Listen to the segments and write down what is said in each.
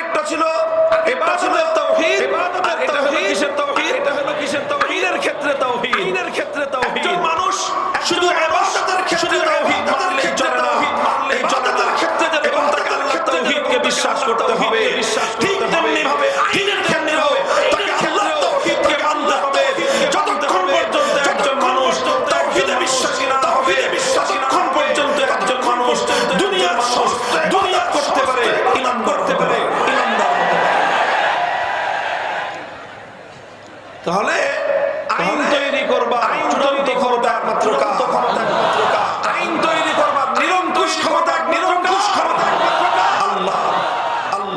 আরেকটা ছিল ইবাদতের তাওহীদ, আর এটা হলো কিসের তাওহীদ? এটা হলো কিসের তাওহীদ? আইনের ক্ষেত্রে তাওহীদ। আইনের ক্ষেত্রে তাওহীদ। একজন মানুষ শুধু ইবাদতের ক্ষেত্রে তাওহীদ মানলেই চলে না, ইবাদতের ক্ষেত্রে এবং তাকে আল্লাহর তাওহীদকে বিশ্বাস করতে হবে। ঠিক তেমনি ভাবে আইনের ক্ষেত্রেও তাকে আল্লাহর তাওহীদকে মানতে হবে। যতক্ষণ পর্যন্ত একজন মানুষ তাওহীদে বিশ্বাসী না হবে, ততক্ষণ পর্যন্ত একজন মানুষ দুনিয়ার দুনিয়া করতে পারে, ইমান করতে পারে, ইমানদার হতে পারে। তাহলে আইন তৈরি করবা চূড়ান্ত ক্ষমতা একমাত্র কার? আইন তৈরি করবা নিরঙ্কুশ ক্ষমতা, নিরঙ্কুশ ক্ষমতা একমাত্র কার? আল্লাহ।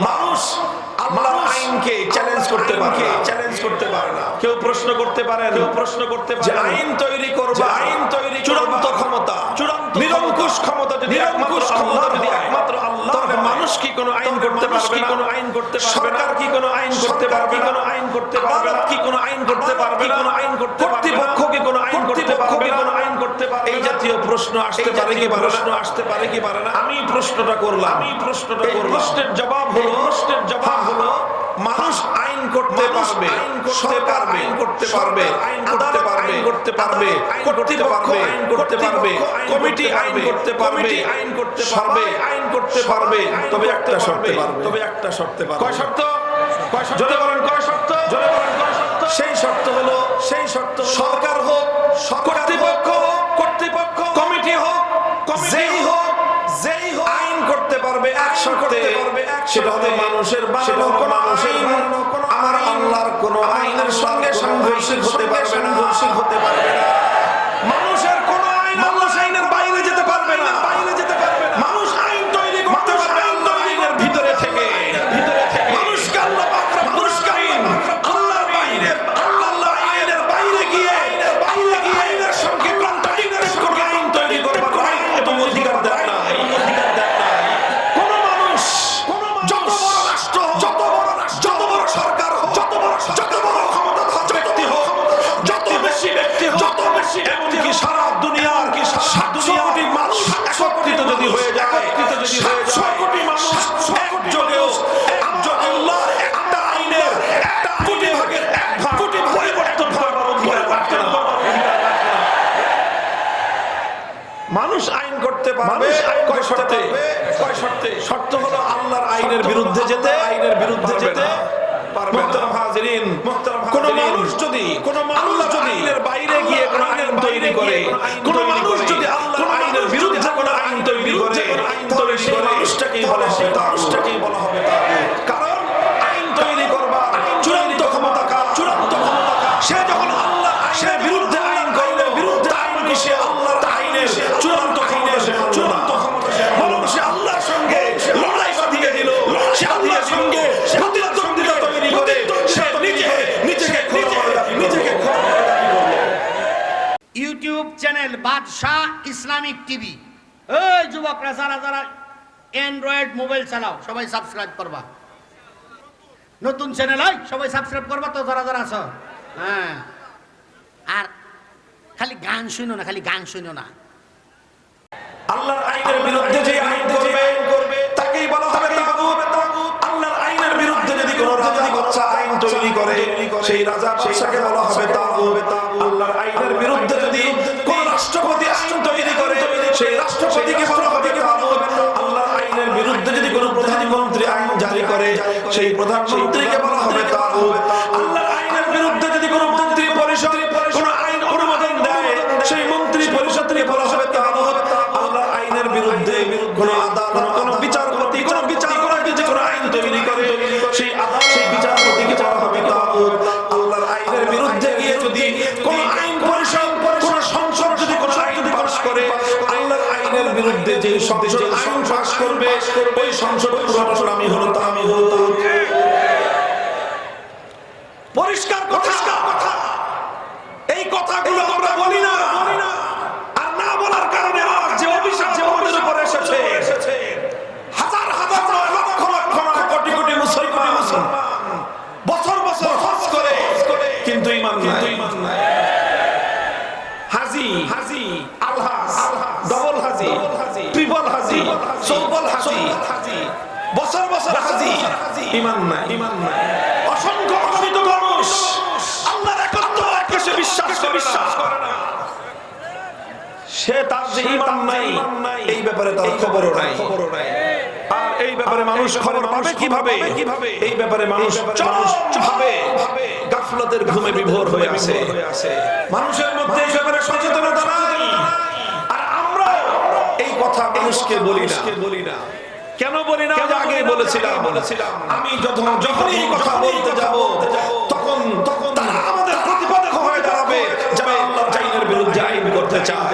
মানুষ আল্লাহর আইনকে চ্যালেঞ্জ করতে পারে, চ্যালেঞ্জ করতে পারে না। কেউ প্রশ্ন করতে পারে, কেউ প্রশ্ন করতে পারে যে আইন তৈরি করবা, আইন তৈরি চূড়ান্ত ক্ষমতা, চূড়ান্ত নিরঙ্কুশ ক্ষমতা যদি একমাত্র আল্লাহ, যদি একমাত্র আল্লাহ, তবে মানুষ কি কোনো আইন করতে পারবে না? কোনো আইন করতে পারবে না? সরকার কি কোনো আইন করতে পারবে না? কোনো আইন করতে পারবে না? কি কোনো আইন করতে পারবে না? কোনো আইন করতে পারবে না? কর্তৃপক্ষ কি কোনো আইন করতে পারবে না? কোনো আইন করতে পারবে না? এই জাতীয় প্রশ্ন আসতে পারে কি পারে না? প্রশ্ন আসতে পারে কি পারে না? আমি প্রশ্নটা করলাম, আমি প্রশ্নটা করলাম। প্রশ্নের জবাব হলো, প্রশ্নের জবাব হলো মানুষ আইন করতে পারবে, সরকার আইন করতে পারবে, আদালত আইন করতে পারবে, কর্তৃপক্ষ আইন করতে পারবে, কমিটি আইন করতে পারবে, আইন করতে পারবে, আইন করতে পারবে, তবে একটা শর্তে পারবে, তবে একটা শর্তে পারবে। কয় শর্ত? কয় শর্ত? জোরে বলেন কয় শর্ত? জোরে বলেন কয় শর্ত? সেই শর্ত হলো, সেই শর্ত সরকার হোক, কর্তৃপক্ষ হোক, কর্তৃপক্ষ কমিটি হোক, যেই হোক, যেই হোক আইন করতে পারবে এক শর্তে, সেটা হলো মানুষের বানানো কোন আইন আমার আল্লাহর কোন আইনের সঙ্গে সাংঘর্ষিক হতে পারবে না, হতে পারবে না। মানুষের কোন আইন আল্লাহর আইনের বাইরে যেতে পারবে না, বাইরে যেতে পারবে না। মানুষ আইন তৈরি করতে পারবে আল্লাহর আইনের ভিতরে থেকে, ভিতরে থেকে। মানুষকে আল্লাহ পাক রব্বুল আলামিন আল্লাহর বাইরে, আল্লাহর আইনের বাইরে গিয়ে, বাইরে গিয়ে আইনের সঙ্গে কন্ট্রাডিক্ট করে আইন তৈরি করবার রাইট এবং অধিকার দেন না। এমনকি সারা দুনিয়ার 700 কোটি মানুষ একত্রিত যদি হয়ে যায়, 700 কোটি মানুষ একযোগেও আল্লাহর একটা আইনের একটা কোটি ভাগের এক কোটি পরিবর্তন করবার অধিকার রাখে না। মানুষ আইন করতে পারবে কয় শর্তে? কয় শর্তে? শর্ত হলো আল্লাহর আইনের বিরুদ্ধে যেতে, আইনের বিরুদ্ধে যেতে মুহতারাম হাজিরিন, কোন মানুষ যদি, কোন মানুষ যদি আইনের বাইরে গিয়ে কোন আইন তৈরি করে, কোন মানুষ যদি আল্লাহর আইনের বিরুদ্ধে কোন আইন তৈরি করে, তবে সেই মানুষটাকেই বলা হবে, মানুষটাকেই বলা হবে তাগুত। কারণ আইন তৈরি করবার চূড়ান্ত ক্ষমতা কার? চূড়ান্ত ক্ষমতা কার? সে যখন আল্লাহ আইনের বিরুদ্ধে আইন করবে, বিরুদ্ধে আইন সে আল্লাহর আইনের চূড়ান্ত ক্ষমতা, চূড়ান্ত ক্ষমতা বরং সে আল্লাহর সঙ্গে লড়াই বাঁধিয়ে দিল, সে আল্লাহর সঙ্গে প্রতিদ্বন্দ্বিতা তৈরি করে সে নিজেকে ইউটিউব চ্যানেল বাদশাহ ইসলামিক টিভি। এই যুবকরা যারা যারা অ্যান্ড্রয়েড মোবাইল চালাও সবাই সাবস্ক্রাইব করবা। নতুন চ্যানেল হয় সবাই সাবস্ক্রাইব করবা তো যারা যারা আছো। হ্যাঁ, আর খালি গান শুনো না, খালি গান শুনো না। আল্লাহর আইনের বিরুদ্ধে যে আইন করবে তাকেই বলা হবে তাগুত। আল্লাহর আইনের বিরুদ্ধে যদি কোন রাজা বাদশা আইন তৈরি করে, সেই রাজা বাদশাকে বলা হবে তাগুত। আল্লাহর আইনের বিরুদ্ধে যদি কোন রাষ্ট্রপতি আইন তৈরি করে, সেই রাষ্ট্রপতিকে বলা হবে তাগুত। আল্লাহর আইনের বিরুদ্ধে যদি কোন প্রধানমন্ত্রী আইন জারি করে, সেই প্রধানমন্ত্রীকে বলা হবে তাগুত। আল্লাহর আইনের বিরুদ্ধে যদি কোন মন্ত্রী পরিষদ কোন আইন অনুমোদন দেয়, সেই মন্ত্রী পরিষদকে বলা হবে তাগুত। আল্লাহর আইনের বিরুদ্ধে কোন আদালত, কোন বিচারপতি, কোন বিচারপতি যে কোন আইন তৈরি করে, সেই আদালত, সেই বিচারপতিকে বলা হবে তাগুত। আল্লাহর আইনের বিরুদ্ধে গিয়ে যদি কোন আইন পরিষদ, কোন সংসদ যদি কোন আইন পাস করে, আল্লাহর আইনের বিরুদ্ধে যে সংসদ আইন পাস করবে, ওই সংসদ পুরোটার নামই হলো তাগুত। পরিষ্কার কথা। এই কথাগুলো আমরা বলি না, আর না বলার কারণে আজ যে অভিশাপ যে আমাদের উপরে এসেছে, হাজার হাজার লক্ষ লক্ষ কোটি কোটি মুসলমান বছর বছর হজ করে কিন্তু ঈমান নাই। হাজি, আলহাজ, ডবল হাজি, ট্রিপল হাজি, চৌবল হাজি, বছর বছর হাজি ঈমান নাই অসংখ্য অগণিত মানুষ আল্লাহর একত্বকে সে বিশ্বাস করে না সে তার যে ঈমান নাই এই ব্যাপারে তার খবরও নাই আর এই ব্যাপারে মানুষ খবর পাবে কিভাবে এই ব্যাপারে মানুষ চরমভাবে গাফলতের ঘুমে বিভোর হয়ে আছে মানুষের মধ্যে এই ব্যাপারে সচেতনতা নাই আর আমরা এই কথা মানুষকে বলি না কেন বলি না আগে বলেছিলাম আমি যখনই এই কথা বলতে যাব তখন তারা আমাদের প্রতিপক্ষ হয়ে দাঁড়াবে যারা আল্লাহর আইনের বিরুদ্ধে আইন করতে চায়